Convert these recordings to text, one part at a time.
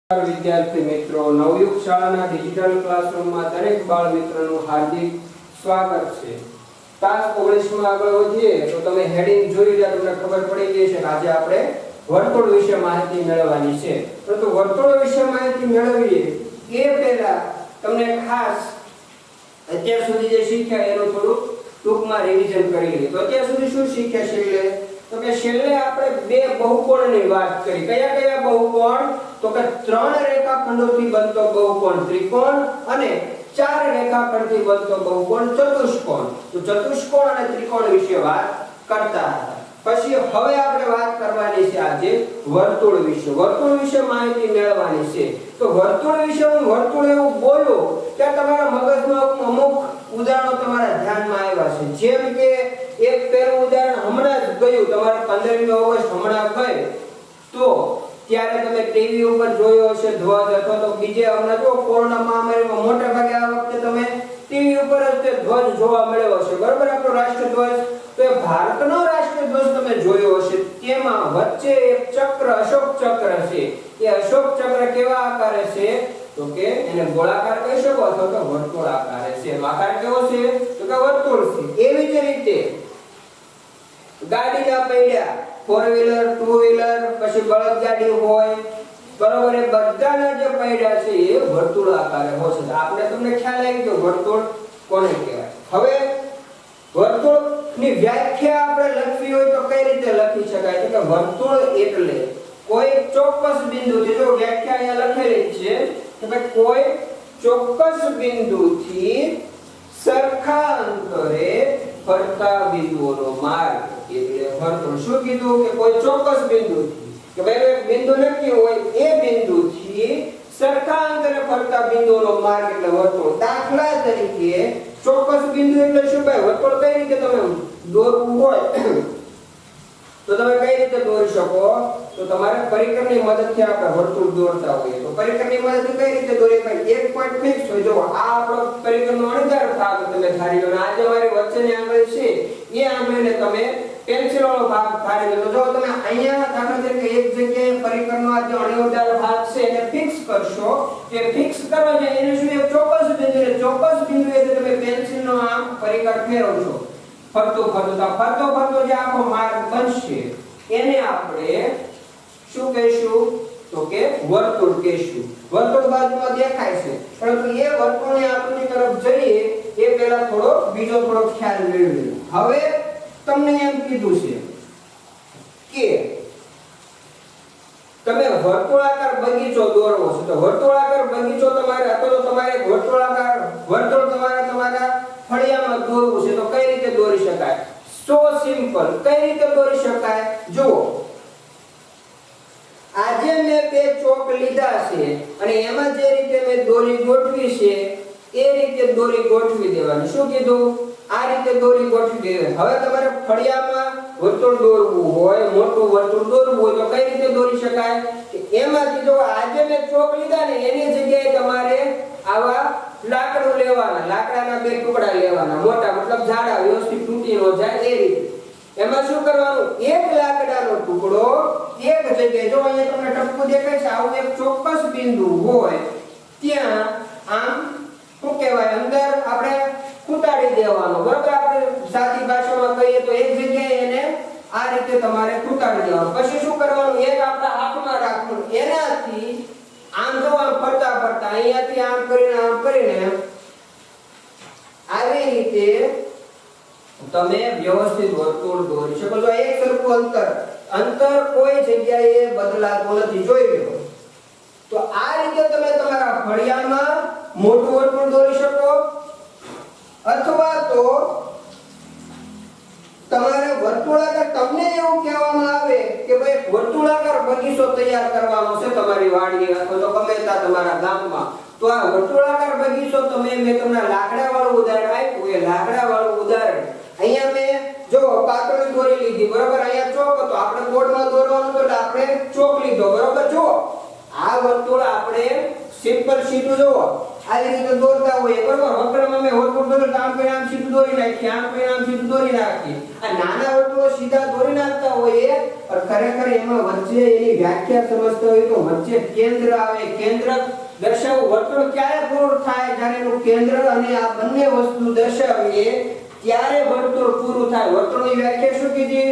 વિદ્યાર્થી મિત્રો, નવયુગ શાળાના ડિજિટલ ક્લાસરૂમમાં દરેક બાળ મિત્રોનું હાર્દિક સ્વાગત છે. ક્લાસ 19 માં આગળ વધીએ તો તમે હેડિંગ જોઈ રહ્યા તમને ખબર પડી ગઈ છે કે આજે આપણે વર્તુળ વિશે માહિતી મેળવવાની છે. પરંતુ વર્તુળ વિશે માહિતી મેળવીએ એ પહેલા તમને ખાસ અત્યાર સુધી જે શીખ્યા એનું થોડું ટૂંકમાં રિવિઝન કરી લઈએ. તો અત્યાર સુધી શું શીખ્યા છે? તો કે છેલ્લે આપણે બે બહુકોણની વાત કરી. કયા કયા બહુકોણ? તો કે ત્રણ રેખાખંડોથી બનતો બહુકોણ ત્રિકોણ અને ચાર રેખાખંડથી બનતો બહુકોણ ચતુષ્કોણ. તો ચતુષ્કોણ અને ત્રિકોણ વિશે વાત કરતા હતા. પછી હવે આપણે વાત કરવાની છે આજે વર્તુળ વિશે. વર્તુળ વિશે માહિતી મેળવવાની છે. તો વર્તુળ વિશે હું વર્તુળ એવું બોલું કે તમારા મગજમાં અમુક ઉદાહરણો તમારા ધ્યાનમાં આવ્યા છે. જેમ કે એક પહેલું ઉદાહરણ હમણાં જ ગયું, તમારે 15મી ઓગસ્ટ હમણાં ગઈ તો ત્યારે તમે ટીવી ઉપર જોયો હશે ધ્વજ, અથવા તો બીજે હમણાં જો કોરોના મહામારીમાં મોટા ભાગે આ વખતે તમે ટીવી ઉપર જ તે ધ્વજ જોવા મળ્યો હશે, બરાબર? આપણો રાષ્ટ્રધ્વજ. તો એ ભારતનો રાષ્ટ્રધ્વજ તમે જોયો હશે. તેમાં વચ્ચે એક ચક્ર, અશોક ચક્ર છે. એ અશોક ચક્ર કેવા આકારે છે? તો કે એને ગોળાકાર કહી શકો અથવા તો વર્તુળાકાર છે. આકાર કેવો છે? તો કે વર્તુળ છે. એવી જ રીતે ગાડીના પૈડા, 4 વ્હીલર, 2 વ્હીલર, પછી બળદગાડી હોય, બરોબર? એ બધાના જે પૈડા છે એ વર્તુળાકારે હોય છે. આપણે તમને ખ્યાલ આવી ગયો વર્તુળ કોને કહેવાય. હવે વર્તુળની વ્યાખ્યા આપણે લખવી હોય તો કઈ રીતે લખી શકાય? તો કે વર્તુળ એટલે કોઈ ચોક્કસ બિંદુથી, જો વ્યાખ્યા અહીંયા લખેલી છે કે ભાઈ કોઈ ચોક્કસ બિંદુથી સરખા અંતરે ફરતા બિંદુઓનો માર્ગ એટલે વર્તુળ. શું કીધું? કે કોઈ ચોક્કસ બિંદુથી, કે ભાઈ એક બિંદુ નક્કી હોય એ બિંદુથી સરખા અંતરે ફરતા બિંદુઓનો માર્ગ એટલે વર્તુળ. દાખલા તરીકે ચોક્કસ બિંદુ એટલે શું ભાઈ? વર્તુળ કઈ રીતે તમે દોરવું હોય તો તમે કઈ રીતે દોરી શકો? તો તમારે પરિકરની મદદથી આપણે વર્તુળ દોરતા હોઈએ તો પરિકરની મદદથી કઈ રીતે દોરીએ? ભાઈ એક પોઈન્ટ ફિક્સ હોય. જો આ આપણો પરિકરનો અણધાર ભાગ તમે ધારી લો, આ જે મારી વચ્ચેની આંગળી છે એ આંગળીને તમે પેન્સિલ વાળો ભાગ ધારી લો. જો તમે અહીંયા દાખલા તરીકે એક જગ્યાએ પરિકરનો આ જે અણધાર ભાગ છે એને ફિક્સ કરશો, જે ફિક્સ કરો છે એને શું એક ચોક્કસ બિંદુ, ચોક્કસ બિંદુ એટલે તમે પેન્સિલનો આમ પરિકર ફેરવશો ફરતો જે આખો માર્ગ બનશે એને આપણે શું કહીશું? તો કે વર્તુળ કહીશું. વર્તુળ બાજુમાં દેખાય છે, પરંતુ એ વર્તુળની આકૃતિ તરફ જઈએ એ પહેલા બીજો થોડો ખ્યાલ મેળવીએ. હવે તમને એમ કીધું છે કે તમે વર્તુળાકાર બગીચો દોરવો છે. તો વર્તુળાકાર બગીચો તમારે અથવા તો તમારે વર્તુળાકાર વર્તુળ તમારા ફળિયામાં દોરવું છે. તો કઈ રીતે દોરી શકાય? સો સિમ્પલ. કઈ રીતે દોરી શકાય? જુઓ, આજે મેં બે ચોક લીધા છે અને એમાં જે રીતે મેં દોરી ગોઠવી છે એ રીતે દોરી ગોઠવી દેવાની. શું કીધું? આ રીતે દોરી ગોઠવી દેવાની. હવે તમારે ફળિયામાં વર્તુળ દોરવું હોય, મોટું વર્તુળ દોરવું હોય તો કઈ રીતે દોરી શકાય? એમાંથી જો આજે મેં ચોક લીધા ને એની જગ્યાએ તમારે આવા લાકડું લેવાના, લાકડાના બે ટુકડા લેવાના, મોટા મતલબ જાડા, વ્યવસ્થિત તૂટી ન જાય એ રીતે. એમાં શું કરવાનું? એક લાકડાનો ટુકડો એક જગ્યાએ, જો અહીંયા તમને ટપકું દેખાય છે, આવું એક ચોક્કસ બિંદુ હોય ત્યાં આમ શું કહેવાય અંદર આપણે ખૂંટાડી દેવાનો, બરાબર? આપણે સાદી ભાષામાં કહીએ તો એક જગ્યાએ એને આ રીતે તમારે ખૂંટાડી દેવાનું. પછી શું કરવાનું? એક આપણા હાથમાં રાખવાનું, એનાથી આમ જો આમ ફરતા અહીંયાથી આમ કરીને આવી રીતે તમે વ્યવસ્થિત વર્તુળ દોરી શકો છો. એક સરખું અંતર કોઈ જગ્યાએ બદલાતું નથી. જોઈ લો તો આ રીતે તમે તમારા ફળિયામાં મોટું વર્તુળ દોરી શકો, અથવા તો તમારે વર્તુળાકાર, તમને એવું કહેવામાં આવે કે ભાઈ વર્તુળાકાર બગીચો તૈયાર કરવાનો છે તમારી વાડીએ અથવા તો ગમે ત્યાં તમારા ગામમાં, તો આ વર્તુળાકાર બગીચો મેં તમને લાકડા વાળું ઉદાહરણ આપ્યું. એ લાકડા વાળું ઉદાહરણ અહીંયા મેં જો પાતળી દોરી લીધી, બરોબર? અહીંયા ચોક હતો, આપણે બોર્ડમાં દોરવાનું તો આપણે ચોક લીધો, બરોબર? જો આ વર્તુળ આપણે સિમ્પલ સીધું જો આવી રીતે દોરતા હોઈએ, બરોબર? હકડમાં મેં વર્તુળ દોર્યું તો આમ કરીને આમ સીધું દોરી નાખીએ, આમ કરીને આમ સીધું દોરી નાખીએ. આ નાના વર્તુળો સીધા દોરી નાખતા હોઈએ પણ ખરેખર અંતર એમાં વચ્ચે એની વ્યાખ્યા સમજતા હોય તો વચ્ચે કેન્દ્ર આવે. કેન્દ્ર દર્શાવવું વર્તુળ ક્યારે પૂરું થાય? જ્યારે એનું કેન્દ્ર અને આ બંને વસ્તુ દર્શાવીએ ત્યારે વર્તુળ પૂરું થાય. વર્તુળની વ્યાખ્યા શું કીધી?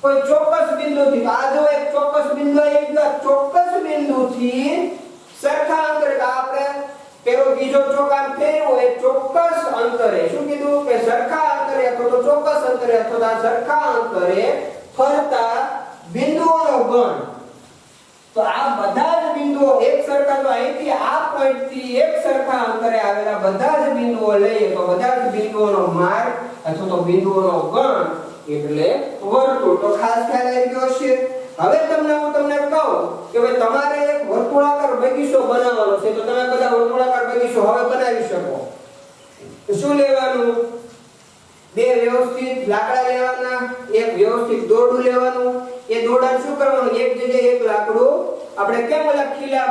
કોઈ ચોક્કસ બિંદુથી, આ જો એક ચોક્કસ બિંદુ એક ચોક્કસ બિંદુથી સરખા અંતરે, આપણે પેલો બીજો ચોક આમ ફેરવો એ ચોક્કસ અંતરે, શું કીધું કે સરખા અંતરે અથવા તો ચોક્કસ અંતરે અથવા સરખા અંતરે ફરતા બિંદુઓનો ગણ. તો આ બધા જ બિંદુઓ એક સરખા, તો અહીંથી આ પોઈન્ટ થી એક સરખા અંતરે આવેલા બધા જ બિંદુઓ લઈએ તો બધા જ બિંદુઓનો માર્ગ અથવા તો બિંદુઓનો ગણ એટલે વર્તુળ. તો ખાસ ખ્યાલ આવી ગયો છે. હવે હું તમને કહું કે ભાઈ તમારે એક વર્તુળાકાર બગીચો બનાવવાનો છે, તો તમે બધા વર્તુળાકાર બગીચો હવે બનાવી શકો. તો શું લેવાનું? બે વ્યવસ્થિત લાકડા લેવાના, એક વ્યવસ્થિત દોરડું લેવાનું. એ દોરડા શું કરવાનું? એક જગ્યાએ એક લાકડું, આપણે કેમ ઓલા ખીલા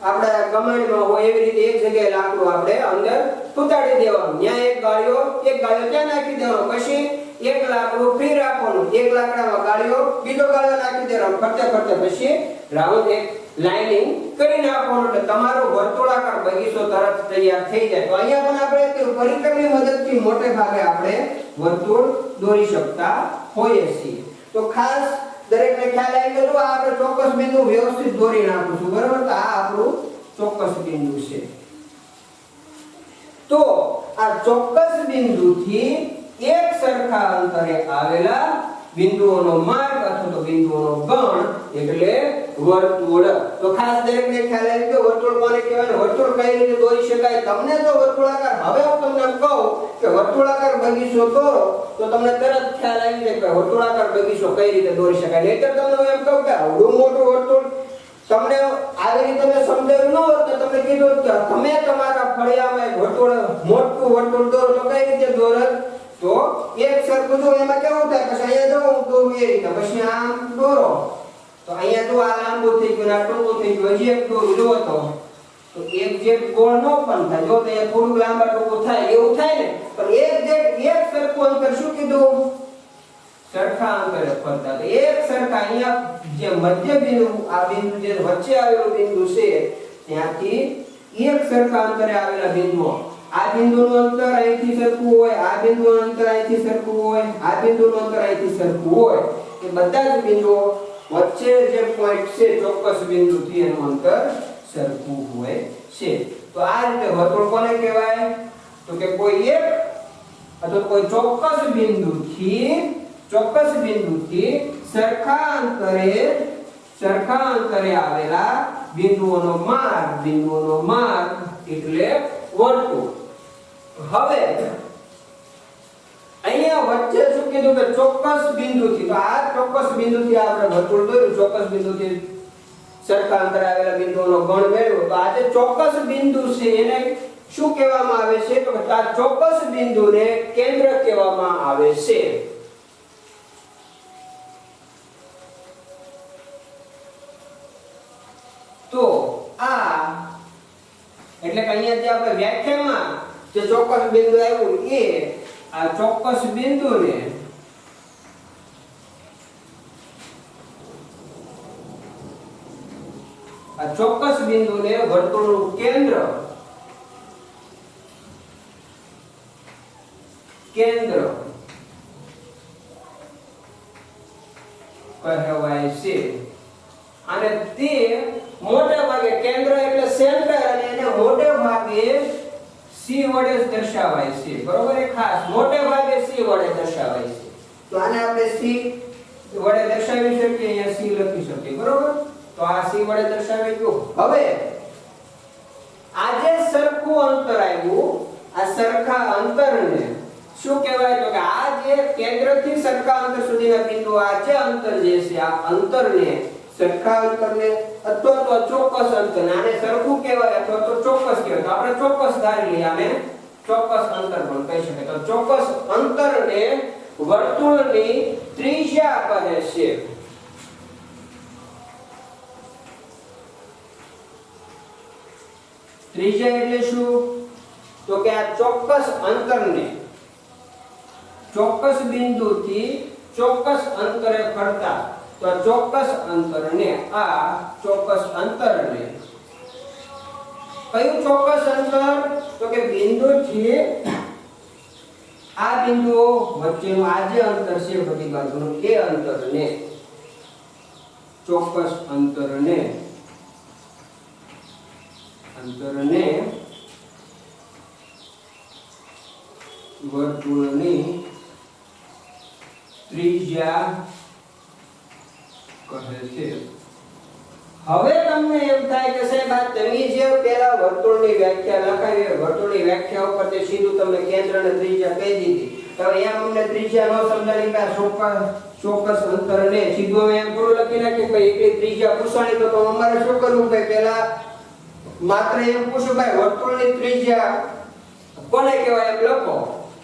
આપણે ગમાણમાં હોય એવી રીતે એક જગ્યાએ લાકડું આપણે અંદર ફૂટાડી દેવાનું. ત્યાં એક ગાળિયો ત્યાં નાખી દેવાનો. પછી એક લાકડું ફ્રી રાખવાનું, એક લાકડામાં ગાળિયો, બીજો ગાળિયો નાખી દેવાનો. ફરતે ફરતે પછી રાઉન્ડ એક લાઇનિંગ કરી નાખવાનું. એટલે તમારો વર્તુળાકાર બગીચો તરત તૈયાર થઈ જાય. તો અહીંયા પણ આપણે પરિકરની મદદથી મોટે ભાગે આપણે વર્તુળ દોરી શકતા હોઈએ છીએ. તો ખાસ દરેકને ખ્યાલ આવી ગયો. આ આપણે ચોક્કસ બિંદુ વ્યવસ્થિત દોરી નાખું છું, બરાબર? તો આ આપણું ચોક્કસ બિંદુ છે. તો આ ચોક્કસ બિંદુથી એક સરખા અંતરે આવેલા બિંદુઓનો માર્ગ અથવા તો બિંદુઓનો ગણ એટલે વર્તુળ. તો ખાસ દરેકને ખ્યાલ આવી ગયો વર્તુળ કોને કહેવાય, વર્તુળ કઈ રીતે દોરી શકાય. તમને જો વર્તુળાકાર, હવે હું તમને કહું કે વર્તુળાકાર બગીચો દોરો તો તમને તરત ખ્યાલ આવી જાય કે વર્તુળાકાર બગીચો કઈ રીતે દોરી શકાય. નહીતર તમને હું એમ કહું કે આવડું મોટું વર્તુળ તમને આવી રીતે મેં સમજાવ્યું ન હોત તો તમને કીધું કે તમે તમારા ફળિયામાં એક વર્તુળ, મોટું વર્તુળ દોરો તો કઈ રીતે દોરત? તો એક સરખું જો એમાં કેવું થાય, પછી અહીંયા જો હું દોરું એ રીતે, પછી આમ દોરો તો અહીંયા જો આ લાંબુ થઈ ગયું, આ ટૂંકું થઈ ગયું, હજી એક દોરું જો તો એક જે ગોળ નો પણ થાય. જો ત્યાં થોડું લાંબા ટૂંકું થાય એવું થાય ને, પણ એક સરખું અંતર શું કીધું? સરખા અંતરે ફરતા. તો એક સરખા અહીંયા જે મધ્ય બિંદુ, આ બિંદુ જે વચ્ચે આવેલું બિંદુ છે ત્યાંથી એક સરખા અંતરે આવેલા બિંદુઓ, આ બિંદુનું અંતર અહીંથી સરખું હોય, આ બિંદુનું અંતર અહીંથી સરખું હોય, આ બિંદુનું અંતર અહીંથી સરખું હોય, એ બધા જ બિંદુઓ વચ્ચે જે પોઈન્ટ છે ચોક્કસ બિંદુથી એનું અંતર સરખું હોય છે. તો આ રીતે વર્તુળ કોને કહેવાય? તો કે કોઈ એક અથવા કોઈ ચોક્કસ બિંદુથી સરખા અંતરે આવેલા બિંદુઓનો માર્ગ એટલે વર્તુળ. હવે અહીંયા વચ્ચે શું કીધું કે ચોક્કસ બિંદુથી, તો આ ચોક્કસ બિંદુથી આપણે વર્તુળ દોર્યું, ચોક્કસ બિંદુથી સરખા અંતરે આવેલા બિંદુઓનો ગણ મેળવ્યો. તો આ જે ચોક્કસ બિંદુ છે એને શું કહેવામાં આવે છે? તો આ ચોક્કસ બિંદુને કેન્દ્ર કહેવામાં આવે છે. તો આ એટલે કે અહીંયા જે આપણે વ્યાખ્યામાં જે ચોક્કસ બિંદુ આવ્યું એ આ ચોક્કસ બિંદુને વર્તુળનું કેન્દ્ર કહેવાય છે. અને તે મોટે ભાગે કેન્દ્ર એટલે સેન્ટર, અને એને મોટે ભાગે સી વડે દર્શાવાય છે, બરોબર? એ ખાસ મોટે ભાગે સી વડે દર્શાવાય છે. તો આને આપણે સી વડે દર્શાવી શકીએ, અહીંયા સી લખી શકીએ, બરોબર? તો આ સી વડે દર્શાવી ગયું. હવે આ જે સરખું અંતર આવ્યું, આ સરખા અંતરને શું કહેવાય? તો કે આ જે કેન્દ્રથી સરખા અંતર સુધીના બિંદુ, આ જે અંતર જે છે આ અંતરને, સરખા અંતરને અથવા તો ચોક્કસ અંતર, આને સરખું કહેવાય અથવા તો ચોક્કસ કહેવાય. તો આપણે ચોક્કસ ધારી લઈએ, આને ચોક્કસ અંતર પણ કહી શકાય. તો ચોક્કસ અંતરને વર્તુળની ત્રિજ્યા કહે છે. ત્રિજ્યા એટલે શું? તો કે આ ચોક્કસ અંતરને ચોક્કસ બિંદુથી ચોક્કસ અંતરે ફરતા તો ચોક્કસ અંતરને કયું ચોક્કસ અંતર તો કે બિંદુથી આ બિંદુ વચ્ચેનું આ જે અંતર છે બધી બાજુનું એ અંતરને ચોક્કસ અંતરને વર્તુળની ત્રિજ્યા કહે છે. હવે તમને એમ થાય કે સાહેબ આ તમે જે પહેલા વર્તુળની વ્યાખ્યા લખાવી વર્તુળની વ્યાખ્યા ઉપર તે સીધું તમને કેન્દ્ર અને ત્રિજ્યા કહી દીધી. તો અહીંયા અમને ત્રિજ્યા ન સમજાણી કે ચોક્કસ અંતરને સીધું અમે એમ થોડું લખી નાખીએ કે એકલી ત્રિજ્યા પૂછવાની તો અમારે શું કરવું ભાઈ પહેલા માત્ર એમ પૂછો ભાઈ વર્તુળની ત્રિજ્યા કોને કહેવાય એમ લખો.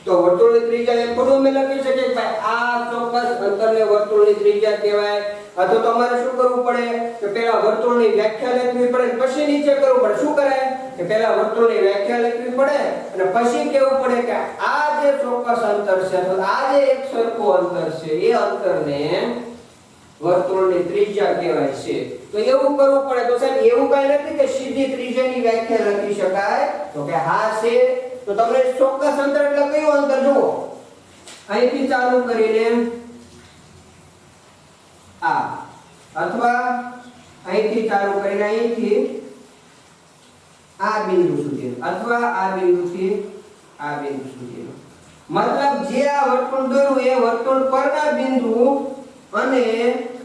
તો વર્તુળની ત્રિજ્યા એમ થોડું અમે લખી શકીએ કે ભાઈ આ ચોક્કસ અંતરને વર્તુળની ત્રિજ્યા કહેવાય. અથવા તો તમારે શું કરવું પડે કે પહેલા વર્તુળની વ્યાખ્યા લખવી પડે પછી નીચે કરવું પડે. શું કરાય કે પહેલા વર્તુળની વ્યાખ્યા લખવી પડે અને પછી કહેવું પડે કે આ જે ચોક્કસ અંતર છે તો આ જે એક સરખું અંતર છે એ અંતરને વર્તુળની ત્રિજ્યા કહેવાય છે. તો એવું કરવું પડે. તો સાહેબ એવું કાઈ નથી કે સીધી ત્રિજ્યાની વ્યાખ્યા લખી શકાય. તો કે હા છે. તો તમને ચોક્કસ અંતર એટલે કયું અંતર જુઓ અહીંથી ચાલુ કરીને આ અથવા અહીંથી ચાલુ કરીને અહીંથી આ બિંદુ સુધી અથવા આ બિંદુથી આ બિંદુ સુધી મતલબ જે આ વર્તુળ દોર્યું એ વર્તુળ પરના બિંદુ અને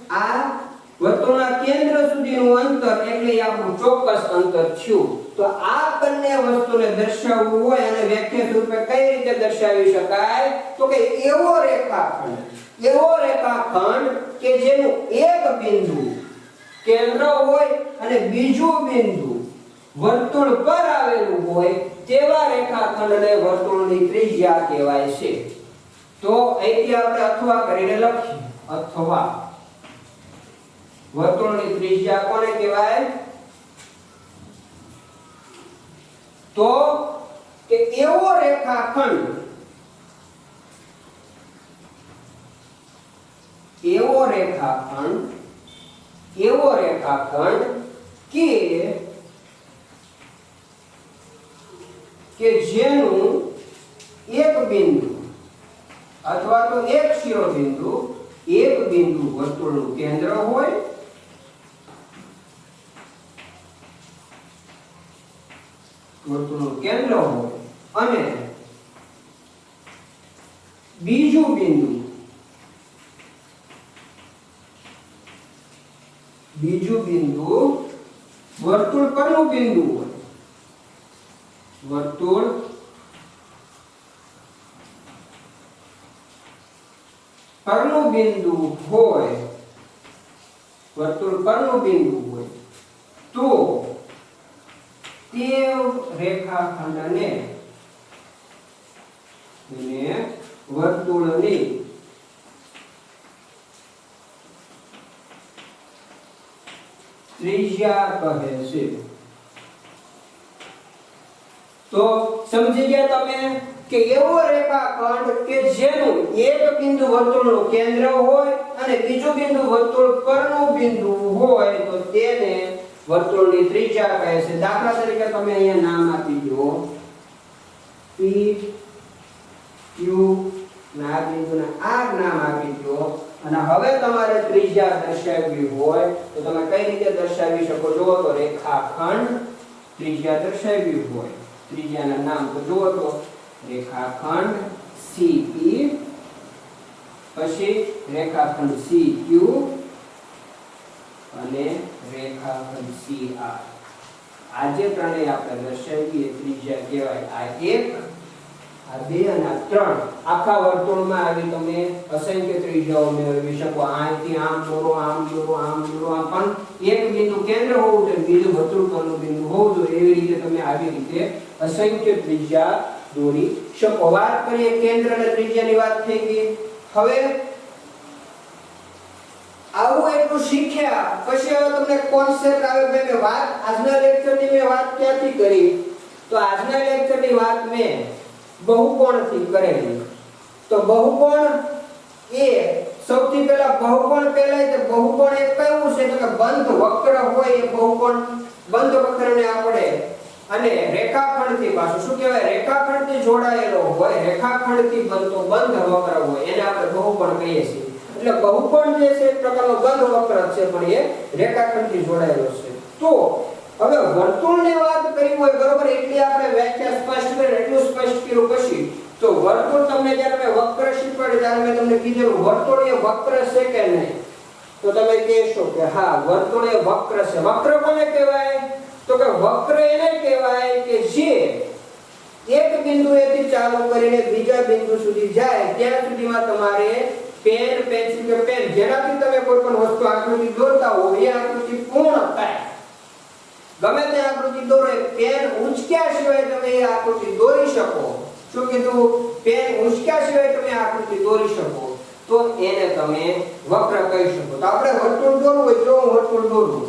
આ વર્તુળના કેન્દ્ર સુધીનું અંતર એટલે આપણું ચોક્કસ અંતર થયું. તો આ બંને વસ્તુને દર્શાવવું હોય અને વ્યાખ્યા સ્વરૂપે કઈ રીતે દર્શાવી શકાય તો કે એવો રેખાખંડ કે જેનું એક બિંદુ કેન્દ્ર હોય અને બીજું બિંદુ વર્તુળ પર આવેલું હોય તેવા રેખાખંડને વર્તુળની ત્રિજ્યા કહેવાય છે. તો અહીંથી આપણે અથવા કરીને લખીએ અથવા વર્તુળની ત્રિજ્યા કોને કહેવાય તો કે એવો રેખાખંડ કે જેનું એક બિંદુ અથવા તો એક શિરોબિંદુ વર્તુળનું કેન્દ્ર હોય અને બીજું બિંદુ વર્તુળ પરનું બિંદુ હોય વર્તુળ પરનું બિંદુ હોય તો તે રેખાખંડને વર્તુળની ત્રિજ્યા કહે છે. તો સમજી ગયા તમે કે એવો રેખાખંડ કે જેનું એક બિંદુ વર્તુળનું કેન્દ્ર હોય અને બીજું બિંદુ વર્તુળ પરનું બિંદુ હોય તો તેને વર્તુળની ત્રિજ્યા કહે છે. દાખલા તરીકે તમે અહીંયા નામ આપી દો P Q ના બિંદુને આ નામ આપી દો અને હવે તમારે ત્રિજ્યા દર્શાવવી હોય તો તમે કઈ રીતે દર્શાવી શકો છો તો રેખાખંડ ત્રિજ્યા દર્શાવવી હોય ત્રિજ્યાના નામ તો જુઓ તો રેખાખંડ CE પછી રેખાખંડ CQ અને રેખાખંડ CR. આજે ત્રણેય આપણે દર્શાવીએ ત્રિજ્યા કહેવાય. આ એક આ બે અને આ ત્રણ આખા વર્તુળમાં આવી તમે અસંખ્ય ત્રિજ્યાઓ મેળવી શકો. અહીંથી આમ દોરો આમ પણ એક બિંદુ કેન્દ્ર હોવું જોઈએ બીજું વર્તુળ પરનું બિંદુ હોવું જોઈએ. એવી રીતે તમે આવી રીતે અસંખ્ય ત્રિજ્યા દોરી શકો. વાત કરીએ કેન્દ્ર અને ત્રિજ્યાની વાત થઈ ગઈ. હવે આવું એટલું શીખ્યા પછી હવે તમને કોન્સેપ્ટ આવે મેં વાત આજના લેક્ચરની મેં વાત ક્યાંથી કરી તો આજના લેક્ચરની વાત મેં બહુકોણથી કરેલી. તો બહુકોણ એ સૌથી પહેલા બહુકોણ કહેવાય છે બહુકોણ એક કયું છે તો કે બંધ વક્ર હોય એ બહુકોણ બંધ વક્રને આપણે અને રેખાખંડથી પાછું શું કહેવાય રેખાખંડથી જોડાયેલો હોય રેખાખંડથી બનતો બંધ વક્ર હોય એને આપણે બહુકોણ કહીએ છીએ એટલે બહુકોણ જે છે એક પ્રકારનો બંધ વક્ર છે પણ એ રેખાખંડથી જોડાયેલો છે તો હવે વર્તુળની વાત કરી હોય બરોબર એટલી આપણે વ્યાખ્યા સ્પષ્ટ કરી એટલું સ્પષ્ટ કર્યું પછી તો વર્તુળ તમને જ્યારે મેં વક્ર શીખવાડ્યું ત્યારે મેં તમને કીધેલું વર્તુળ એ વક્ર છે કે નહીં તો તમે કહેશો કે હા વર્તુળ એ વક્ર છે વક્ર કોને કહેવાય તો કે વક્ર એને કહેવાય કે જે એક બિંદુએથી ચાલુ કરીને બીજા બિંદુ સુધી જાય ત્યાં સુધીમાં તમારે પેન પેન્સિલ કે પેન જેનાથી તમે કોઈ પણ વસ્તુ આકૃતિ દોરતા હો એ આકૃતિ પૂર્ણ થાય ગમે તે આકૃતિ દોરો પેન ઉંચક્યા સિવાય તમે એ આકૃતિ દોરી શકો શું કીધું પેન ઉંચક્યા સિવાય તમે આકૃતિ દોરી શકો તો એને તમે વક્ર કહી શકો તો આપણે વર્તુળ દોરવું હોય તો હું વર્તુળ દોરું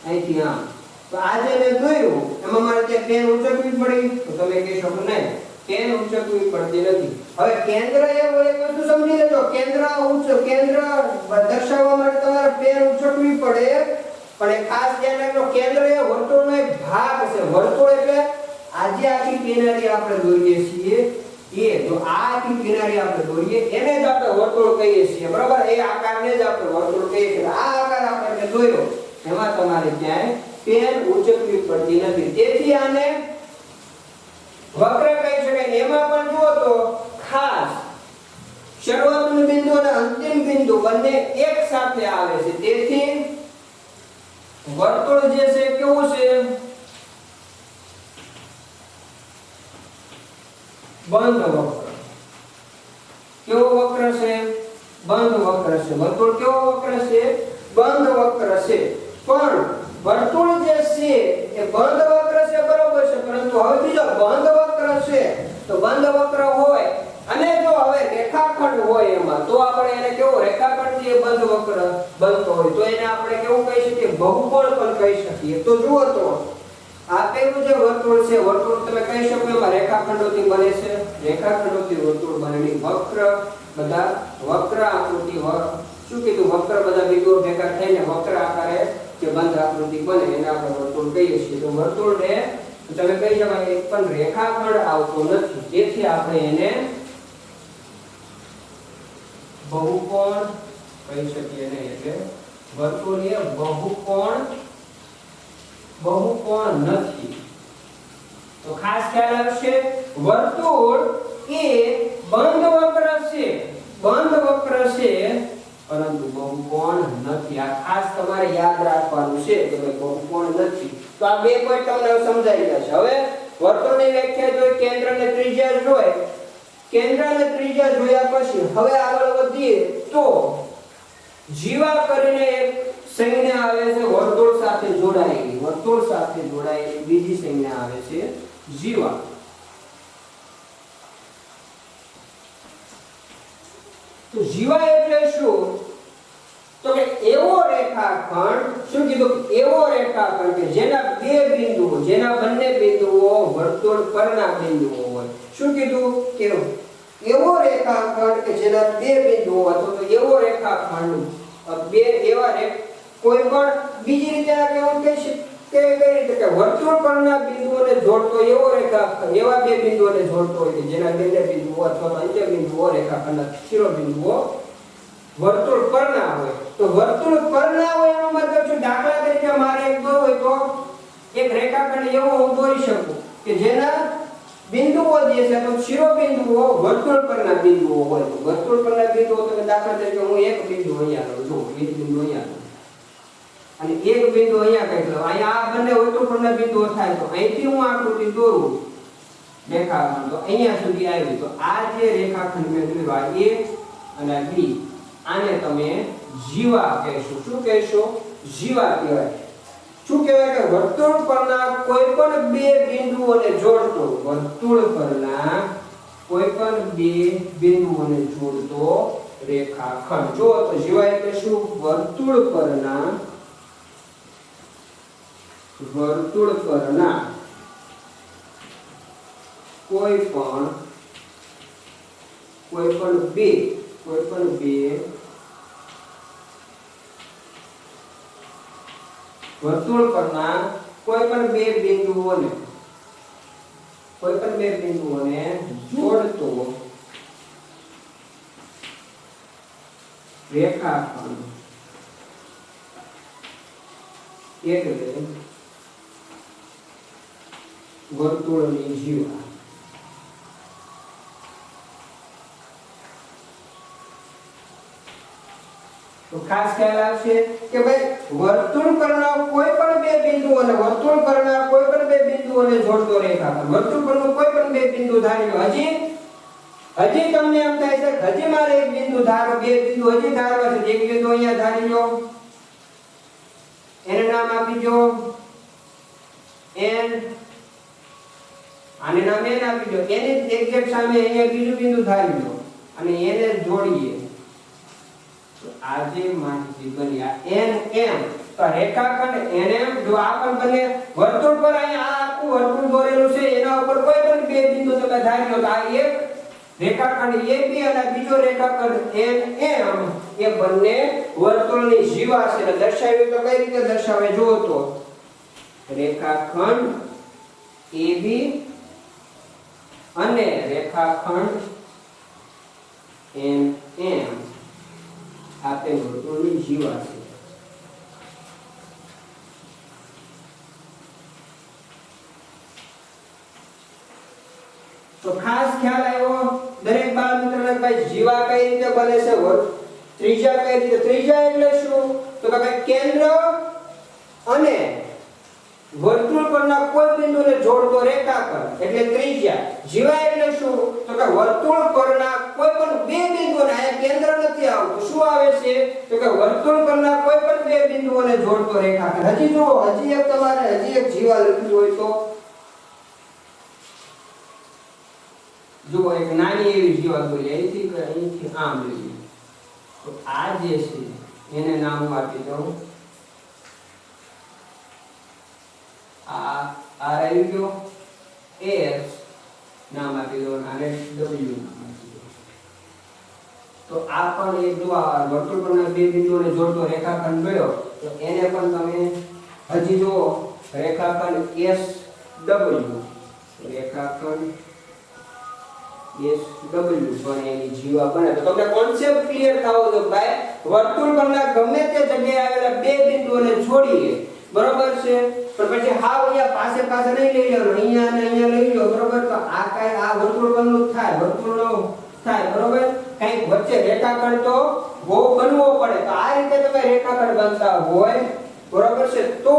અહીંથી આમ તો આજે મેં દોર્યું એમાં મારે ત્યાં પેન ઉંચકવી પડી તો તમે કહેશો કે નહીં પેન ઉંચકવી પડતી નથી હવે કેન્દ્ર એવો એક વસ્તુ સમજી લેજો કેન્દ્ર દર્શાવવા માટે તમારે પેન ઉંચકવી પડે પણ એ ખાસ ધ્યાન રાખજો કેન્દ્ર એ વર્તુળનો એક ભાગ છે વર્તુળ એટલે આજે આખી કિનારી આપણે દોરીએ છીએ એ જો આ આખી કિનારી આપણે દોરીએ એને જ આપણે વર્તુળ કહીએ છીએ બરાબર એ આકારને જ આપણે વર્તુળ કહીએ છીએ આ આકાર આપણે દોર્યો એમાં તમારે ક્યાંય પેન ઉંચકવી પડતી નથી તેથી આને વક્ર કહી શકાય એમાં પણ જુઓ તો ખાસ શરૂઆતનું બિંદુ અને અંતિમ બિંદુ બંને એક સાથે આવે છે તેથી વર્તુળ જે છે કેવું છે બંધ વક્ર કેવો વક્ર છે બંધ વક્ર છે વર્તુળ કેવો વક્ર છે બંધ વક્ર છે પણ વર્તુળ જે છે એ બંધ વક્ર છે બરોબર છે પરંતુ હવે બીજો બંધ વક્ર છે તો બંધ વક્ર હોય અને જો હવે રેખાખંડ હોય એમાં તો આપણે એને કેવો રેખાખંડથી એ બંધ વક્ર બનતો હોય તો એને આપણે કેવું કહી શકીએ બહુકોણ પણ કહી શકીએ તો જુઓ તો આપેલું જે વર્તુળ છે વર્તુળ તમે કહી શકો એમાં રેખાખંડોથી બને છે રેખાખંડોથી વર્તુળ બનેલી વક્ર બધા વક્ર આકૃતિ શું કીધું વક્ર બધા બિંદુઓ ભેગા થઈને વક્ર આકારે જે બંધ આકૃતિ બને એને આપણે વર્તુળ કહીએ છીએ તો વર્તુળને તમે કહી શકાય એક પણ રેખાખંડ આવતો નથી તેથી આપણે એને બહુકોણ કહી શકીએ નહીં એટલે વર્તુળ એ બહુકોણ નથી તો ખાસ ખ્યાલ આવશે વર્તુળ એ બંધ વક્ર છે પરંતુ બહુકોણ નથી આ ખાસ તમારે યાદ રાખવાનું છે કે ભાઈ બહુકોણ નથી તો આ બે પોઈન્ટ તમને સમજાઈ જશે હવે વર્તુળની વ્યાખ્યા જોઈ કેન્દ્ર અને ત્રિજ્યા જોઈ કેન્દ્ર અને ત્રિજ્યા જોયા પછી હવે આગળ વધીએ તો જીવા કરીને એક સંજ્ઞા આવે છે વર્તુળ સાથે જોડાયેલી બીજી સંજ્ઞા આવે છે જીવા તો જીવા એટલે શું તો કે એવો રેખાખંડ શું કીધું એવો રેખાખંડ કે જેના બંને બિંદુઓ વર્તુળ પરના બિંદુઓ હોય શું કીધું કે એવો રેખાખંડ કે જેના બે બિંદુઓ અથવા તો એવો રેખાખંડ બે એવા કોઈ પણ બીજી રીતે આ કેવું કહી શકીએ કઈ રીતે કે વર્તુળ પરના બિંદુઓને જોડતો એવો રેખાખંડ એવા બે બિંદુઓને જોડતો હોય કે જેના બંને બિંદુઓ અથવા તો અંત્ય બિંદુઓ રેખાખંડના શિરોબિંદુઓ વર્તુળ પરના હોય તો વર્તુળ પરના હોય એનો મતલબ છે દાખલા તરીકે મારે એક દોરવું હોય તો એક રેખાખંડ એવો હું દોરી શકું કે જેના બિંદુઓ જે છે તો શિરોબિંદુઓ વર્તુળ પરના બિંદુઓ હોય તો વર્તુળ પરના બિંદુઓ તો દાખલા તરીકે હું એક બિંદુ અહીંયા લઉં જો એક બિંદુ અહીંયા લઉં અને એક બિંદુ અહીંયા કઈ લઉં અહીંયા આ બંને વર્તુળ પરના બિંદુઓ થાય તો અહીંથી હું આકૃતિ દોરું રેખાખંડ તો અહીંયા સુધી આવી તો આ જે રેખાખંડ મેં દોર્યો આ A અને B આને તમે જીવા કહેશો શું કહેશો જીવા કહેવાય શું કહેવાય કે વર્તુળ પરના કોઈ પણ બે બિંદુઓને જોડતો વર્તુળ પરના કોઈ પણ બે બિંદુઓને જોડતો રેખાખંડ જો તો જીવા એટલે શું વર્તુળ પરના કોઈ પણ બે કોઈ પણ બે વર્તુળ પરના કોઈ પણ બે બિંદુઓને જોડતો રેખાખંડ એટલે વર્તુળની જીવા. તો ખાસ ખ્યાલ આવશે કે ભાઈ વર્તુળ પરના કોઈ પણ બે બિંદુઓને જોડતો રેખાખંડ. વર્તુળ પરનો કોઈ પણ બે બિંદુ ધારી લો. હજી તમને એમ થાય છે હજી મારે એક બિંદુ ધારો, બે બિંદુ હજી ધારવા છે. એક બિંદુ અહીંયા ધારી લો, એને નામ આપી દો n, આને નામ n આપી દો. એની એક્ઝેક્ટ સામે અહીંયા બીજું બિંદુ ધારી લો અને એને જોડીએ. તો આ જે માહિતી બની આ nm, તો રેખાખંડ nm જો આ પણ બને વર્તુળ પર અહીંયા આ આખું વર્તુળ દોરેલું છે એના ઉપર કોઈ પણ બે બિંદુ તમે ધારી લો તો આ એક રેખાખંડ AB અને બીજો રેખાખંડ nm એ બંને વર્તુળની જીવા છે. દર્શાવ્યું તો કઈ રીતે દર્શાવે જો તો રેખાખંડ AB અને રેખાખંડ nm આ તે વર્તુળની જીવા છે. તો ખાસ ખ્યાલ આવ્યો દરેક બાળ મિત્રોને ભાઈ જીવા કઈ રીતે બને છે, ત્રિજ્યા કઈ રીતે. ત્રિજ્યા એટલે શું તો કે ભાઈ કેન્દ્ર અને વર્તુળ પરના કોઈ બિંદુને જોડતો રેખાખંડ એટલે ત્રિજ્યા. જીવા એટલે શું તો કે વર્તુળ પરના કોઈ પણ બે બિંદુને, આ કેન્દ્ર નથી આવતું, શું આવે છે તો કે વર્તુળ પરના કોઈ પણ બે બિંદુઓને જોડતો રેખાખંડ. હજી જો હજી એક તમારે હજી એક જીવા લખવી હોય તો જો એક નાની એવી જીવા બોલી અહીંથી આમ લઈએ તો આ જે છે એને નામ આપી દઉં આ આવી ગયો S નામ આપી દો અને W નામ આપી દો. તો આ પણ એક જો આ વર્તુળ પરના બે બિંદુઓને જોડતો રેખાખંડ મળ્યો તો એને પણ તમે હજી જો રેખાખંડ SW પણ એની જીવા બને. તો તમને કોન્સેપ્ટ ક્લિયર થાવો જો ભાઈ વર્તુળ પરના ગમે તે જગ્યાએ આવેલા બે બિંદુઓને જોડીએ, બરોબર છે. પણ પછી હાવ અહીંયા પાસે નહીં લઈ લેવાનો, અહીંયા અને અહીંયા લઈ લો, બરોબર. તો આ કાઈ આ વર્તુળ પરનું થાય, વર્તુળનો થાય, બરોબર. કઈ વચ્ચે રેખાખંડ તો બનવો પડે. તો આ રીતે તમે રેખાખંડ બનતા હોય, બરોબર છે, તો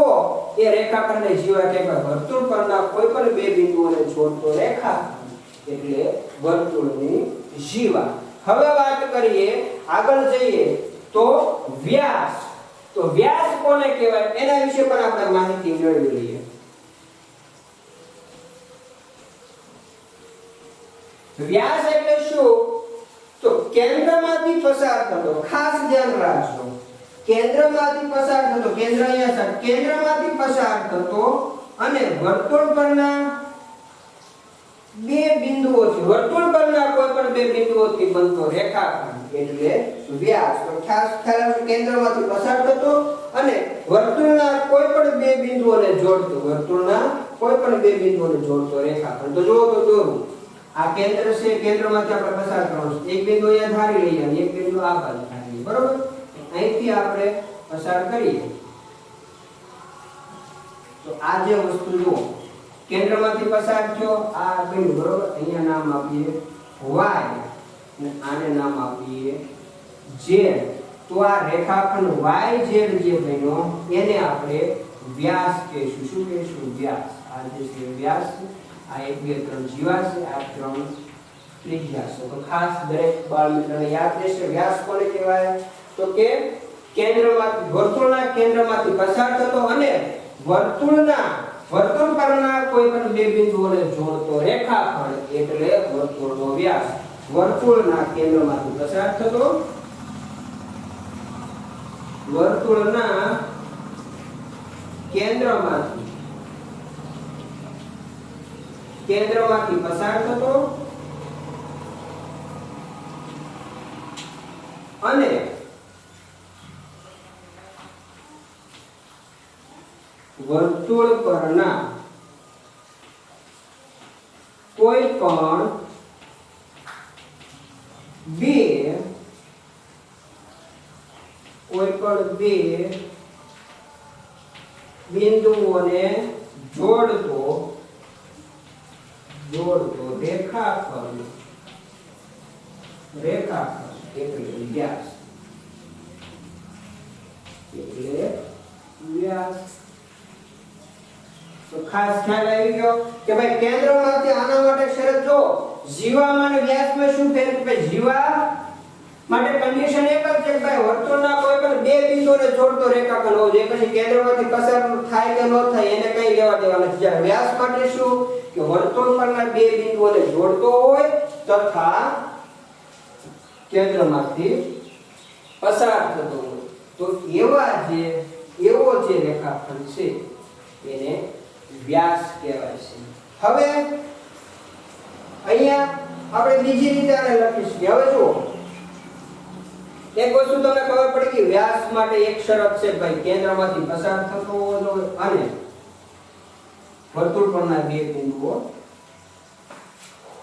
એ રેખાખંડને જીવા કહેવાય. વર્તુળ પરના કોઈ પણ બે બિંદુઓને જોડતો રેખાખંડ એટલે વર્તુળની જીવા. હવે વાત કરીએ, આગળ જઈએ તો વ્યાસ. તો વ્યાસ કોને કહેવાય એના વિશે પણ આપણે માહિતી મેળવી લઈએ. વ્યાસ એટલે શું તો કેન્દ્રમાંથી પસાર થતો, ખાસ ધ્યાન રાખજો, કેન્દ્રમાંથી પસાર થતો, કેન્દ્ર અહીંયા છે, કેન્દ્રમાંથી પસાર થતો અને વર્તુળ પરના બે બિંદુઓથી, વર્તુળ પરના કોઈ પણ બે બિંદુઓથી બનતો રેખાખંડ એટલે વ્યાસ. તો ખાસ ખ્યાલ કેન્દ્રમાંથી પસાર થતો અને વર્તુળના કોઈ પણ બે બિંદુઓને જોડતો, વર્તુળના કોઈ પણ બે બિંદુઓને જોડતો રેખાખંડ. તો જો તો દોરું, આ કેન્દ્ર છે, કેન્દ્રમાંથી આપણે પસાર કરવાનું છે. એક બિંદુ અહીંયા ધારી લઈએ અને એક બિંદુ આ બાજુ ધારી લઈએ, બરોબર. અહીંથી આપણે પસાર કરીએ તો આ જે વસ્તુ જો કેન્દ્રમાંથી પસાર થયો, આ બિંદુ, બરોબર. અહીંયા નામ આપીએ y અને આને નામ આપીએ z. તો આ રેખાખંડ YZ જે બન્યો એને આપણે વ્યાસ કહીશું. શું કહીશું? વ્યાસ. આ જે છે વ્યાસ. આ 1 2 3 જીવા છે, આ 3 ત્રિજ્યા છે. તો ખાસ દરેક બાળ મિત્રને યાદ રહેશે વ્યાસ કોને કહેવાય તો કે કેન્દ્રમાંથી, વર્તુળના કેન્દ્રમાંથી પસાર થતો અને વર્તુળ પરના કોઈ પણ બે બિંદુઓને જોડતો રેખાખંડ એટલે વર્તુળનો વ્યાસ. વર્તુળના કેન્દ્રમાંથી પસાર થતો, વર્તુળના કેન્દ્રમાંથી પસાર થતો વર્તુળ પરના કોઈ પણ બે બિંદુઓને જોડતો રેખાખંડ એટલે વ્યાસ તો ખાસ ખ્યાલ આવી ગયો કે ભાઈ કેન્દ્રમાંથી આના માટે શરત જો જીવામાં અને વ્યાસમાં શું ફેર છે ભાઈ જીવા માટે કન્ડિશન એક જ છે કે ભાઈ વર્તુળના કોઈ પણ બે બિંદુઓને જોડતો રેખાખંડ હોવો જોઈએ પછી કેન્દ્રમાંથી પસાર થાય કે ન થાય એને કઈ લેવા દેવા નથી જ્યારે વ્યાસ માટે શું કે વર્તુળ પરના બે બિંદુઓને જોડતો હોય તથા કેન્દ્રમાંથી પસાર થતો હોય તો એવો જે રેખાખંડ છે એને વ્યાસ કહેવાય છે હવે અહીંયા આપણે બીજી રીતે આને લખીશું હવે જુઓ એક વસ્તુ તમને ખબર પડી કે વ્યાસ માટે એક શરત છે ભાઈ કેન્દ્રમાંથી પસાર થતો હોવો જોઈએ અને વર્તુળ પરના બે બિંદુઓ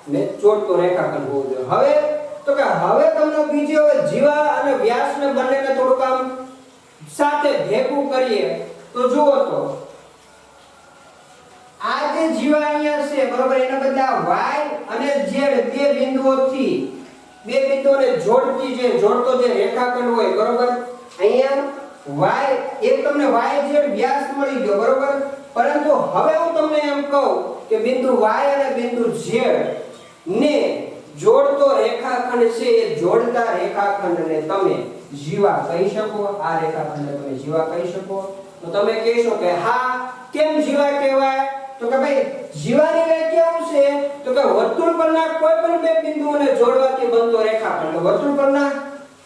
ને જોડતો રેખાખંડ હોવો જોઈએ હવે તો કે હવે તમને બીજો જીવા અને વ્યાસને બંનેને થોડું કામ સાથે ભેગું કરીએ તો જુઓ તો આ જે જીવા અહીંયા છે બરોબર એના બદલે આ y અને z બે બિંદુઓને જોડતો જે રેખાખંડ હોય બરોબર અહીંયા y એક તમને yz વ્યાસ મળી ગયો બરોબર પરંતુ હવે હું તમને એમ કહું કે બિંદુ y અને બિંદુ z ને જોડતો રેખાખંડ છે એ જોડતા રેખાખંડને તમે જીવા કહી શકો આ રેખાખંડને તમે જીવા કહી શકો તો તમે કહેશો કે હા કેમ જીવા કહેવાય તો કે ભાઈ જીવાની વ્યાખ્યા શું છે તો કે વર્તુળ પરના કોઈ પણ બે બિંદુઓને જોડવાથી બનતો રેખાખંડ વર્તુળ પરના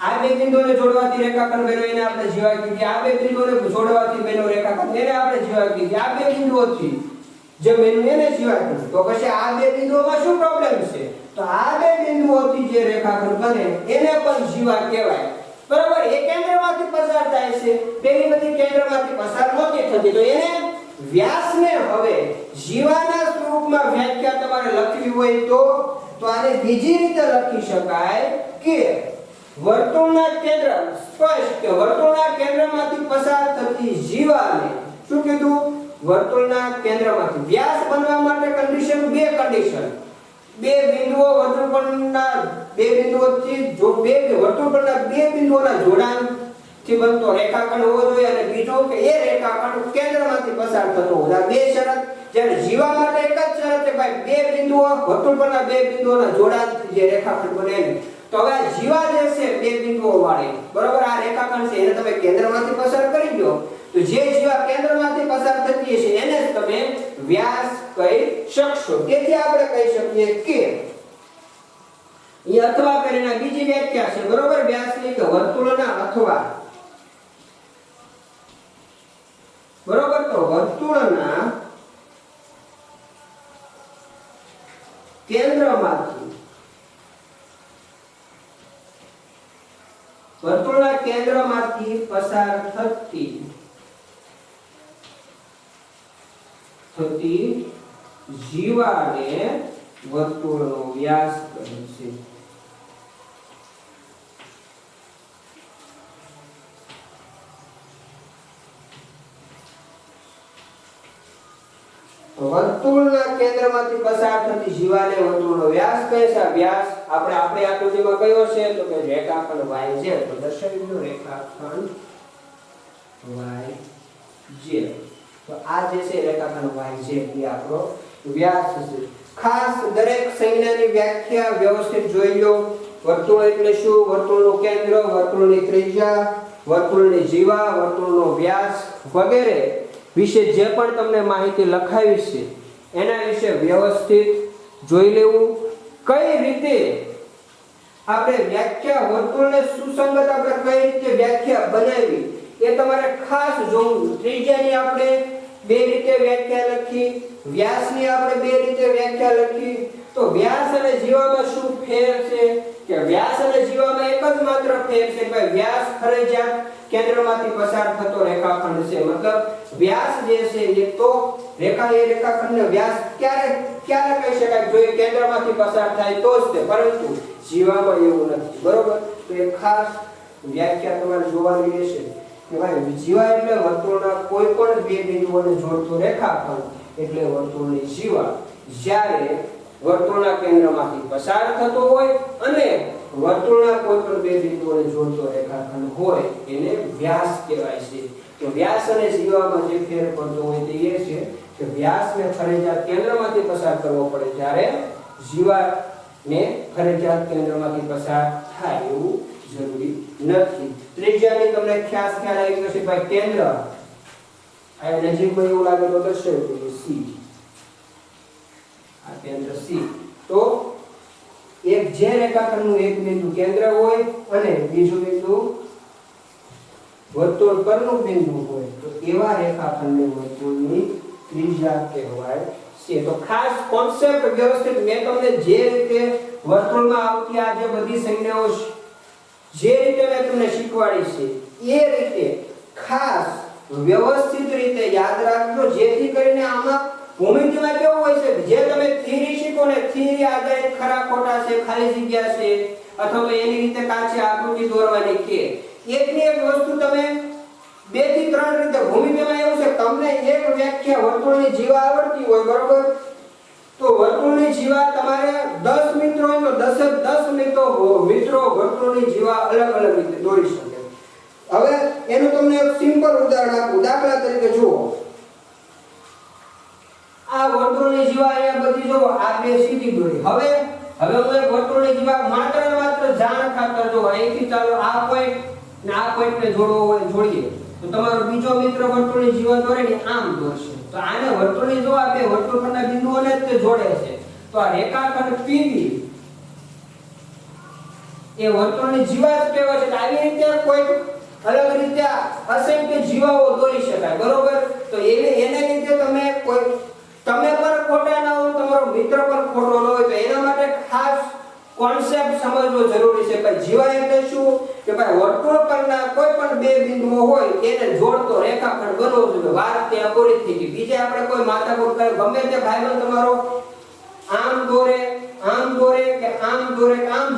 આ બે બિંદુઓને જોડવાથી રેખાખંડ બન્યો એને આપણે જીવા કીધી આ બે બિંદુઓને જોડવાથી બન્યો રેખાખંડ એને આપણે જીવા કીધી આ બે બિંદુઓથી જે બન્યું એને જીવા કીધું તો પછી આ બે બિંદુઓમાં શું પ્રોબ્લેમ છે તો આ બે બિંદુઓથી જે રેખાખંડ બને એને પણ જીવા કહેવાય બરાબર એ કેન્દ્રમાંથી પસાર થાય છે પેલી બધી કેન્દ્રમાંથી પસાર નહોતી થતી તો એને વ્યાસને હવે જીવાના સ્વરૂપમાં વ્યાખ્યા તમારે લખવી હોય તો આને બીજી રીતે લખી શકાય કે વર્તુળના કેન્દ્ર સ્પષ્ટ કે વર્તુળના કેન્દ્રમાંથી પસાર થતી જીવાને શું કીધું વર્તુળના કેન્દ્રમાંથી વ્યાસ બનવા માટે કન્ડિશન બે બિંદુઓ વર્તુળ પરના બે બિંદુઓથી વર્તુળ પરના બે બિંદુઓના જોડાણથી બનતો રેખાખંડ હોવો જોઈએ અને બીજો કે એ રેખાખંડ કેન્દ્રમાંથી પસાર થતો હોય આ બે શરત જ્યારે જીવા માટે એક જ શરત છે ભાઈ બે બિંદુઓ વર્તુળ પરના બે બિંદુઓના જોડાણથી જે રેખાખંડ બને તો હવે જીવા જે છે બે બિંદુઓ વાળી બરોબર આ રેખાખંડ છે એને તમે કેન્દ્રમાંથી પસાર કરી દો તો જે જીવા કેન્દ્રમાંથી પસાર થતી હશે એને જ તમે વ્યાસ કહી શકશો તેથી આપણે કહી શકીએ કે એ અથવા કરીને બીજી વ્યાખ્યા છે બરોબર વ્યાસની કે વર્તુળના અથવા બરોબર તો વર્તુળના કેન્દ્રમાંથી પસાર થતી જીવાને વર્તુળનો વ્યાસ કહે છે વર્તુળના કેન્દ્રમાંથી પસાર થતી જીવાને વર્તુળનો વ્યાસ કહે છે વ્યાસ આપણે આકૃતિમાં કયો છે તો કે રેખાખંડ YZ તો દર્શાવી દો રેખાખંડ YZ તો આ જે છે રેખાખંડ YZ એ આપણો વ્યાસ છે ખાસ દરેક સંજ્ઞાની વ્યાખ્યા વ્યવસ્થિત જોઈ લો વર્તુળ એટલે શું વર્તુળનું કેન્દ્ર વર્તુળની ત્રિજ્યા વર્તુળની જીવા વર્તુળનો વ્યાસ વગેરે વિશે જે પણ તમને માહિતી લખાવી છે એના વિશે વ્યવસ્થિત જોઈ લેવું કઈ રીતે આપણે વ્યાખ્યા વર્તુળને સુસંગત આપણે કઈ રીતે વ્યાખ્યા બનાવી એ તમારે ખાસ જોવું ત્રિજ્યાની આપણે બે રીતે વ્યાખ્યા લખી વ્યાસની આપણે બે રીતે વ્યાખ્યા લખી તો વ્યાસ અને જીવામાં શું ફેર છે કે વ્યાસ અને જીવામાં એક જ માત્ર ફેર છે કે વ્યાસ ફરજિયાત કેન્દ્રમાંથી પસાર થતો રેખાખંડ છે. મતલબ વ્યાસ જે છે એ તો રેખાખંડનો વ્યાસ ક્યારે કહી શકાય, જો એ કેન્દ્રમાંથી પસાર થાય તો જ તે, પરંતુ જીવામાં એવું નથી. બરોબર? તો એક ખાસ વ્યાખ્યા તમારે જોવાની રહેશે કે ભાઈ જીવા એટલે વર્તુળના કોઈ પણ બે બિંદુઓને જોડતો રેખાખંડ એટલે વર્તુળની જીવા. જ્યારે વર્તુળના કેન્દ્રમાંથી પસાર થતો હોય અને વર્તુળના કોઈ પણ બે બિંદુઓને જોડતો રેખાખંડ હોય એને વ્યાસ કહેવાય છે. તો વ્યાસ અને જીવામાં જે ફેર પડતો હોય તે એ છે કે વ્યાસને ફરજિયાત કેન્દ્રમાંથી પસાર કરવો પડે, જ્યારે જીવાને ફરજિયાત કેન્દ્રમાંથી પસાર થાય એવું જરૂરી નથી. ત્રિજ્યાની તમને ખાસ ખ્યાલ આવી ગયો છે ભાઈ, કેન્દ્ર આ નજીકમાં એવું લાગે તો દર્શાવ્યું C, આ કેન્દ્ર C. તો એક જે રેખાખંડનું એક બિંદુ કેન્દ્ર હોય અને બીજું બિંદુ વર્તુળ પરનું બિંદુ હોય તો એવા રેખાખંડને વર્તુળની ત્રિજ્યા કહેવાય છે. તો ખાસ કોન્સેપ્ટ વ્યવસ્થિત મેં તમને જે રીતે વર્તુળમાં આવતી આ જે બધી સંજ્ઞાઓ જે રીતે મેં તમને શીખવાડી છે એ રીતે ખાસ વ્યવસ્થિત રીતે યાદ રાખજો, જેથી કરીને આમાં ભૂમિતિમાં કેવું હોય છે જે તમે થિયરી શીખો ને, થિયરી આધારિત ખરા ખોટા છે, ખાલી જગ્યા છે, અથવા તો એની રીતે કાચી આકૃતિ દોરવાની કે એકની એક વસ્તુ તમે 2 થી 3 રીતે ભૂમિતિમાં એવું છે તમને એક વ્યાખ્યા વર્તુળની જીવા આવડતી હોય, બરોબર? તો વર્તુળની જીવા તમારે 10 મિત્રો હોય તો 10 મિત્રો વર્તુળની જીવા અલગ અલગ રીતે દોરી શકે. હવે એનું તમને એક સિમ્પલ ઉદાહરણ આપું. દાખલા તરીકે જુઓ, આ વર્તુળની જીવા અહીંયા બધી જો આ બે સીધી દોરી. હવે હું એક વર્તુળની જીવા માત્ર જાણ ખાતર જો અહીંથી ચાલો આ પોઈન્ટ ને આ પોઈન્ટને જોડવો હોય જોડીએ તો તમારો બીજો મિત્ર વર્તુળની જીવા દોરે ને આમ દોરશે. તો આને વર્તુળની જો આ બે વર્તુળ પરના બિંદુઓને જ તે જોડે છે. તો આ રેખાખંડ PB એ વર્તુળની જીવા જ કહેવાય છે. આવી રીતે કોઈ અલગ રીતે અસંખ્ય જીવાઓ દોરી શકાય, બરોબર? તો એને લીધે તમે પણ ખોટા ના હોય, તમારો મિત્ર પણ ખોટો ન હોય, તો એના માટે ખાસ કોન્સેપ્ટ સમજવો જરૂરી છે કે જીવા એટલે શું કે ભાઈ વર્તુળ પરના કોઈ પણ બે બિંદુઓ હોય એને જોડતો રેખાખંડ બનવો જોઈએ. વાત ત્યાં પૂરી થઈ ગઈ. બીજે આપણે કોઈ માથાકૂટ કરે ગમે તે ભાઈબંધ તમારો આમ દોરે કે આમ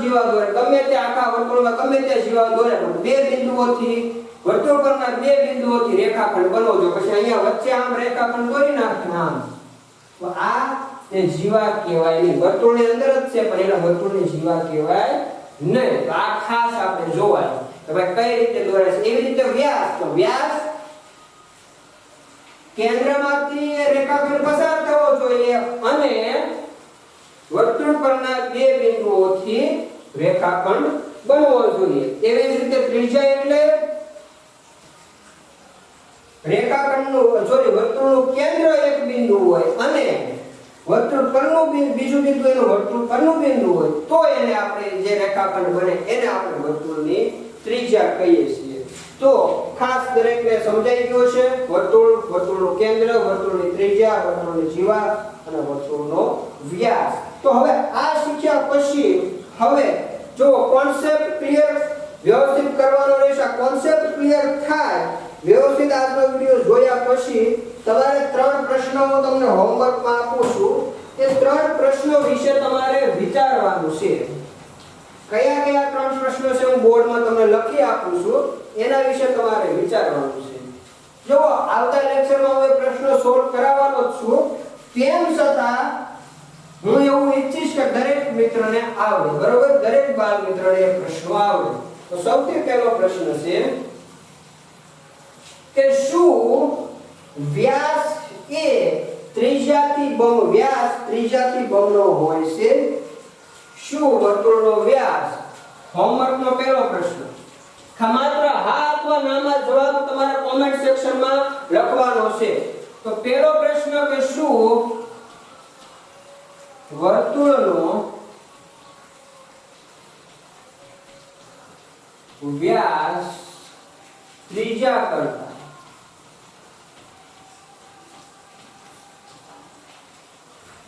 જીવા દોરે, ગમે તે આખા વર્તુળમાં ગમે તે જીવા દોરે, બે બિંદુઓથી વર્તુળ પરના બે બિંદુઓથી રેખાખંડ બનવો જોઈએ. પછી અહીંયા વચ્ચે આમ રેખાખંડ દોરી નાખે આમ, તો આ તે જીવા કહેવાય નહીં. વર્તુળની અંદર જ છે પણ એના વર્તુળની જીવા કહેવાય નહીં. તો આ ખાસ આપણે જોવાનું કે ભાઈ કઈ રીતે દોરાય છે. એવી રીતે વ્યાસ, તો વ્યાસ કેન્દ્રમાંથી રેખાખંડ પસાર થવો જોઈએ અને વર્તુળ પરના બે બિંદુઓથી રેખાખંડ બનવો જોઈએ. એવી જ રીતે ત્રિજ્યા એટલે વર્તુળનું કેન્દ્ર એક બિંદુ હોય અને વર્તુળ પરનું બીજું બિંદુ એનું વર્તુળ પરનું બિંદુ હોય તો એને આપણે જે રેખાખંડ બને એને આપણે વર્તુળની ત્રિજ્યા કહીએ છીએ. તો ખાસ દરેકને સમજાઈ ગયું છે વર્તુળનું કેન્દ્ર, વર્તુળની ત્રિજ્યા, વર્તુળની જીવા અને વર્તુળનો વ્યાસ. તો હવે આ શીખ્યા પછી હવે જો કોન્સેપ્ટ ક્લિયર વ્યવસ્થિત કરવાનો રહેશે. કોન્સેપ્ટ ક્લિયર થાય વ્યવસ્થિત આજનો વિડિયો જોયા પછી તમારે 3 પ્રશ્નો હું તમને હોમવર્કમાં આપું છું. એ 3 પ્રશ્નો વિશે તમારે વિચારવાનું છે. કયા 3 પ્રશ્નો છે હું બોર્ડમાં તમને લખી આપું છું, એના વિશે તમારે વિચારવાનું છે. જો આવતા લેક્ચરમાં હું એ પ્રશ્નો સોલ્વ કરાવવાનો જ છું, તેમ છતાં હું એવું ઈચ્છીશ કે દરેક મિત્રને આવડે, બરોબર? દરેક બાળ મિત્રને એ પ્રશ્નો આવડે. તો સૌથી પહેલો પ્રશ્ન છે કે શું વ્યાસ એ ત્રિજ્યાથી બમણો હોય છે? શું વર્તુળનો વ્યાસ? હોમવર્કનો પહેલો પ્રશ્ન. માત્ર હા અથવા ના માં જવાબ તમારા કોમેન્ટ સેક્શનમાં લખવાનો છે. તો પહેલો પ્રશ્ન કે શું વર્તુળનો વ્યાસ ત્રિજ્યા કરતા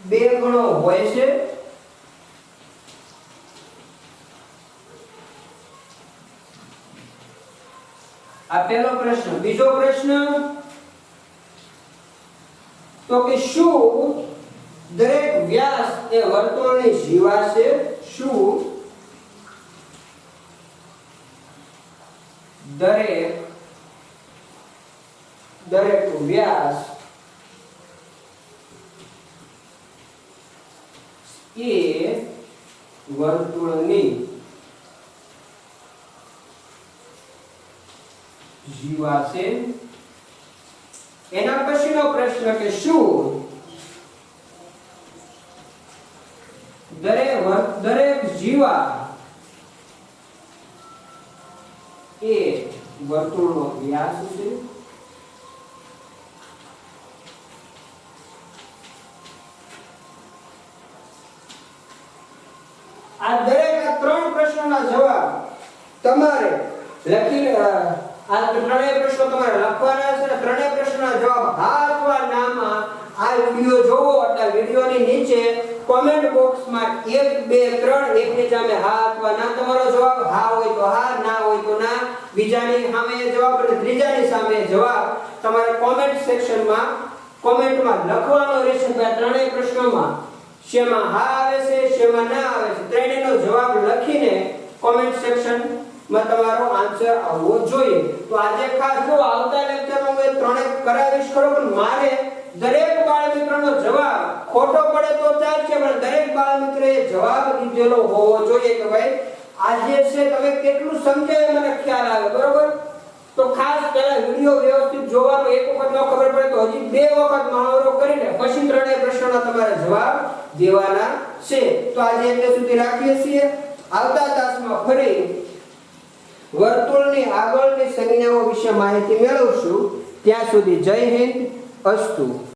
બે ગણો હોય છે? આ પહેલો પ્રશ્ન. બીજો પ્રશ્ન તો કે શું દરેક વ્યાસ એ વર્તુળની જીવા છે? શું દરેક વ્યાસ એ વર્તુળની જીવા છે? એના પછીનો પ્રશ્ન કે શું દરેક જીવા એ વર્તુળનો વ્યાસ છે? આ ત્રણ પ્રશ્નોના જવાબ તમારે લખી આ ત્રણેય પ્રશ્નો તમારે લખવાના છે. ત્રણેય પ્રશ્નોના જવાબ હા અથવા ના માં આ વિડિયો જોવો એટલે વિડિયોની નીચે કોમેન્ટ બોક્સમાં 1 2 3 એકની સામે હા અથવા ના તમારો જવાબ હા હોય તો હા, ના હોય તો ના. બીજાની સામે જવાબ અને ત્રીજાની સામે જવાબ તમારે કોમેન્ટ સેક્શનમાં કોમેન્ટમાં લખવાનો રહેશે. આ ત્રણેય પ્રશ્નોમાં શેમાં હા આવે છે, શેમાં ના આવે છે, ત્રણેયનો જવાબ લખીને કોમેન્ટ સેક્શન માં તમારો આન્સર આવવો જોઈએ. તો આજે ખાસ જો આવતા લેક્ચરમાં હું ત્રણેય કરાવીશ ખરો, પણ મારે દરેક બાળ મિત્રનો જવાબ ખોટો પડે તો ચાલશે, પણ દરેક બાળ મિત્રએ જવાબ દીધેલો હોવો જોઈએ કે ભાઈ આજે છે તમે કેટલું સમજાય મને ખ્યાલ આવે. બરોબર? તો ખાસ પહેલા વિડિયો વ્યવસ્થિત જોવાનો. એક વખત ન ખબર પડે તો હજી 2 વખત મહાવરો કરીને પછી ત્રણેય પ્રશ્નોના તમારે જવાબ દેવાના છે. તો આજે એટલે સુધી રાખીએ છીએ. આવતા તાસમાં ફરી વર્તુળની આગળની સંજ્ઞાઓ વિશે માહિતી મેળવશું. ત્યાં સુધી જય હિન્દ. અસ્તુ.